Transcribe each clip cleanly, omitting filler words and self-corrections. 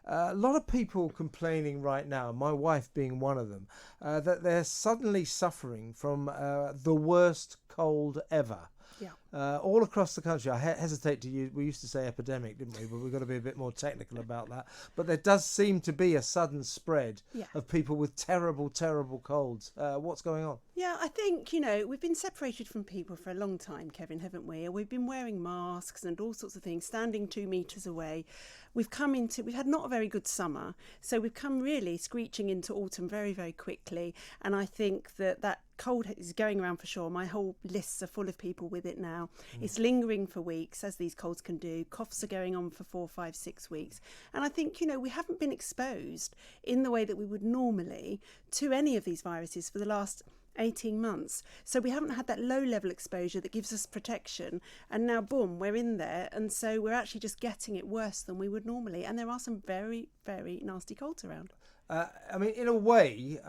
A lot of people complaining right now, my wife being one of them, that they're suddenly suffering from the worst cold ever. Yeah. All across the country. I hesitate to use, we used to say epidemic, didn't we? But we've got to be a bit more technical about that. But there does seem to be a sudden spread of people with terrible, terrible colds. What's going on? Yeah, I think, we've been separated from people for a long time, Kevin, haven't we? We've been wearing masks and all sorts of things, standing 2 metres away. We've had not a very good summer, so we've come really screeching into autumn very, very quickly. And I think that cold is going around for sure. My whole lists are full of people with it now. It's lingering for weeks, as these colds can do. Coughs are going on for 4, 5, 6 weeks. And I think, we haven't been exposed in the way that we would normally to any of these viruses for the last 18 months. So we haven't had that low level exposure that gives us protection. And now, boom, we're in there. And so we're actually just getting it worse than we would normally. And there are some very, very nasty colds around. I mean, in a way,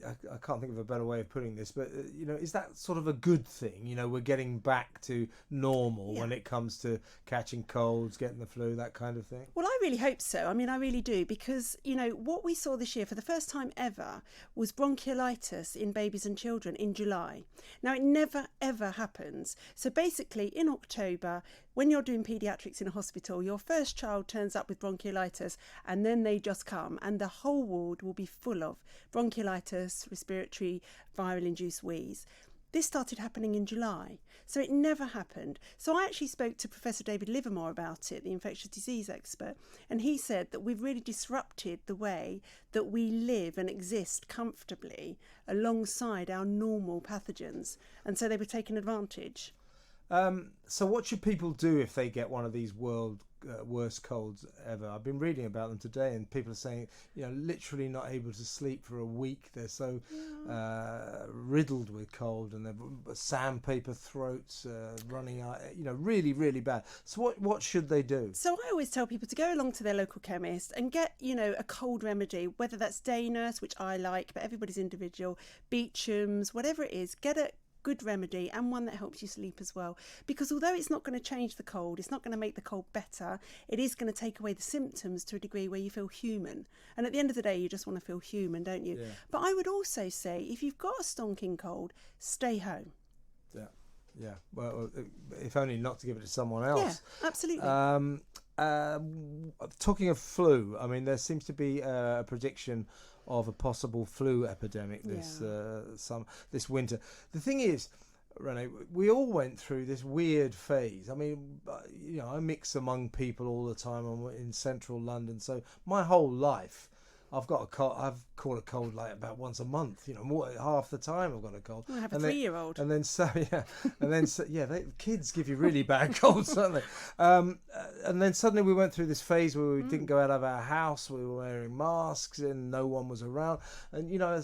I can't think of a better way of putting this, but, is that sort of a good thing? We're getting back to normal when it comes to catching colds, getting the flu, that kind of thing? Well, I really hope so. I mean, I really do, because, what we saw this year for the first time ever was bronchiolitis in babies and children in July. Now, it never, ever happens. So basically, in October, when you're doing paediatrics in a hospital, your first child turns up with bronchiolitis and then they just come and the whole ward will be full of bronchiolitis, respiratory viral-induced wheeze. This started happening in July, so it never happened. So I actually spoke to Professor David Livermore about it, the infectious disease expert, and he said that we've really disrupted the way that we live and exist comfortably alongside our normal pathogens, and so they were taking advantage. So what should people do if they get one of these worst colds ever? I've been reading about them today, and people are saying, literally not able to sleep for a week. They're so riddled with cold, and they've sandpaper throats, running out, really, really bad. So what should they do? So I always tell people to go along to their local chemist and get, a cold remedy, whether that's day nurse, which I like, but everybody's individual, Beecham's, whatever it is, get a good remedy and one that helps you sleep as well, because although it's not going to change the cold, it's not going to make the cold better, it is going to take away the symptoms to a degree where you feel human, and at the end of the day you just want to feel human, don't you? But I would also say, if you've got a stonking cold, stay home. Well, if only not to give it to someone else. Absolutely. Talking of flu, I mean, there seems to be a prediction of a possible flu epidemic this winter. The thing is, Renee, we all went through this weird phase. I mean, I mix among people all the time. I'm in central London, so my whole life I've got a cold. I've caught a cold like about once a month. More half the time I've got a cold. I have a 3-year-old. And then kids give you really bad colds, don't they? And then suddenly we went through this phase where we didn't go out of our house. We were wearing masks and no one was around. And I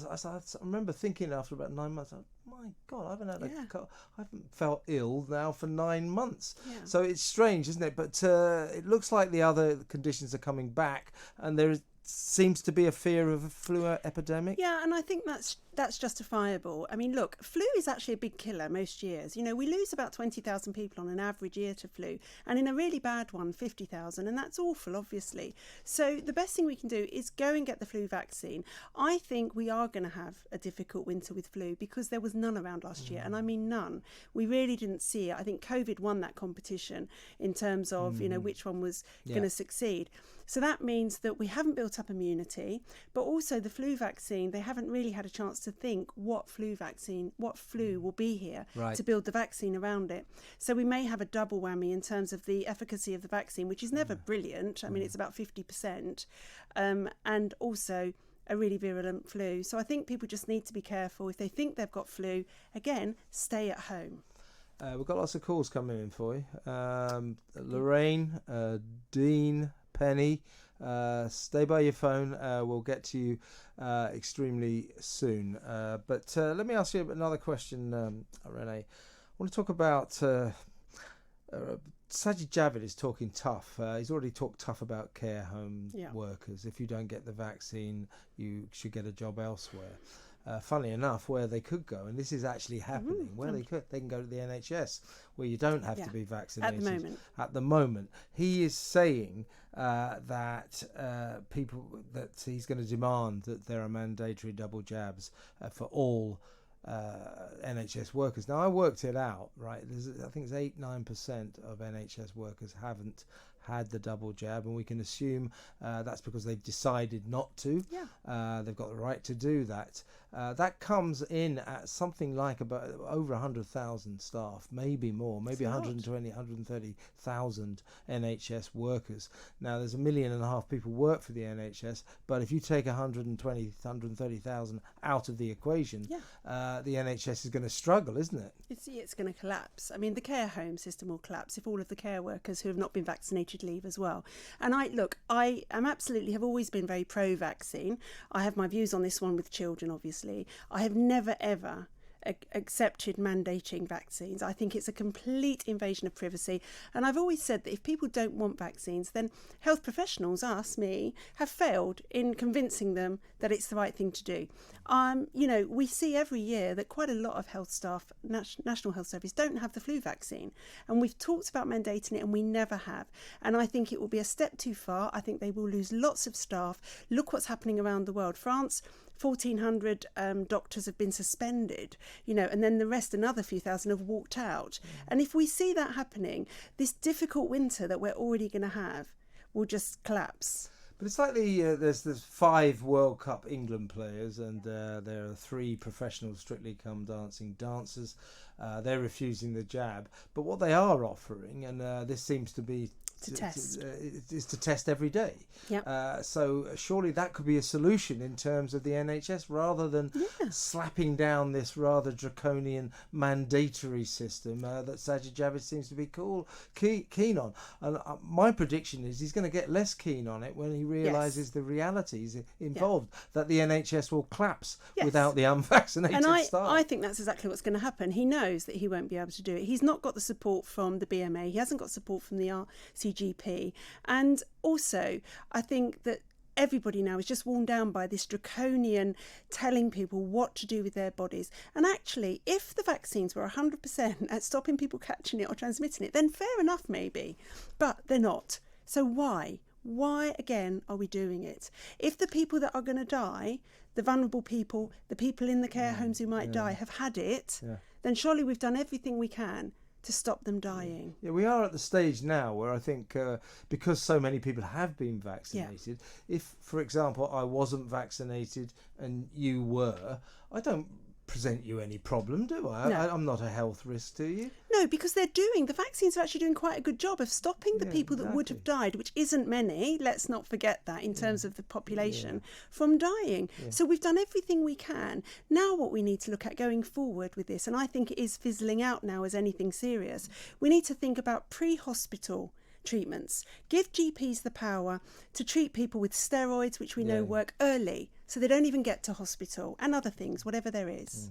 remember thinking after about 9 months, my God, I haven't had a cold. I haven't felt ill now for 9 months. Yeah. So it's strange, isn't it? But it looks like the other conditions are coming back, and there seems to be a fear of a flu epidemic. Yeah, and I think that's justifiable. I mean, look, flu is actually a big killer most years. We lose about 20,000 people on an average year to flu, and in a really bad one, 50,000, and that's awful, obviously. So the best thing we can do is go and get the flu vaccine. I think we are going to have a difficult winter with flu because there was none around last year, and I mean none. We really didn't see it. I think COVID won that competition in terms of, which one was going to succeed. So that means that we haven't built up immunity, but also the flu vaccine, they haven't really had a chance to think what flu will be here to build the vaccine around it. So we may have a double whammy in terms of the efficacy of the vaccine, which is never brilliant. I mean, it's about 50%, and also a really virulent flu. So I think people just need to be careful. If they think they've got flu, again, stay at home. We've got lots of calls coming in for you. Lorraine, Dean, Penny, stay by your phone. We'll get to you extremely soon. But let me ask you another question, Renee. I want to talk about Sajid Javid is talking tough. He's already talked tough about care home workers. If you don't get the vaccine, you should get a job elsewhere. funnily enough, where they could go, and this is actually happening, where they can go to the NHS, where you don't have to be vaccinated. At the moment. He is saying that he's going to demand that there are mandatory double jabs for all NHS workers. Now, I worked it out, right? I think it's 8-9% of NHS workers haven't had the double jab, and we can assume that's because they've decided not to. They've got the right to do that. That comes in at something like about over 100,000 staff, maybe more, maybe 120, 130,000 NHS workers. Now, there's 1.5 million people work for the NHS, but if you take 120, 130,000 out of the equation, the NHS is going to struggle, isn't it? It's going to collapse. I mean, the care home system will collapse if all of the care workers who have not been vaccinated leave as well. And I have always been very pro-vaccine. I have my views on this one with children, obviously. I have never, ever accepted mandating vaccines. I think it's a complete invasion of privacy. And I've always said that if people don't want vaccines, then health professionals, me, have failed in convincing them that it's the right thing to do. We see every year that quite a lot of health staff, National Health Service, don't have the flu vaccine. And we've talked about mandating it and we never have. And I think it will be a step too far. I think they will lose lots of staff. Look what's happening around the world. France, 1,400 doctors have been suspended, and then the rest, another few thousand, have walked out. And if we see that happening, this difficult winter that we're already going to have will just collapse. But it's like there's 5 World Cup England players, and there are 3 professional Strictly Come Dancing dancers. They're refusing the jab. But what they are offering, and this seems to be is to test every day. So surely that could be a solution in terms of the NHS, rather than slapping down this rather draconian mandatory system that Sajid Javid seems to be keen on. And my prediction is he's going to get less keen on it when he realises the realities involved, that the NHS will collapse without the unvaccinated staff. I think that's exactly what's going to happen. He knows that he won't be able to do it. He's not got the support from the BMA. He hasn't got support from the RCGP. And also, I think that everybody now is just worn down by this draconian telling people what to do with their bodies. And actually, if the vaccines were 100% at stopping people catching it or transmitting it, then fair enough maybe. But they're not. So why? Why, again, are we doing it? If the people that are going to die, the vulnerable people, the people in the care homes who might die, have had it, then surely we've done everything we can to stop them dying. Yeah, we are at the stage now where I think because so many people have been vaccinated, if, for example, I wasn't vaccinated and you were, I don't present you any problem, do I? No. I'm not a health risk to you. No, because the vaccines are actually doing quite a good job of stopping the people that would have died, which isn't many, let's not forget that in terms of the population, from dying. So we've done everything we can. Now what we need to look at going forward with this, and I think it is fizzling out now as anything serious, we need to think about pre-hospital treatments. Give GPs the power to treat people with steroids, which we know work early, so they don't even get to hospital, and other things, whatever there is.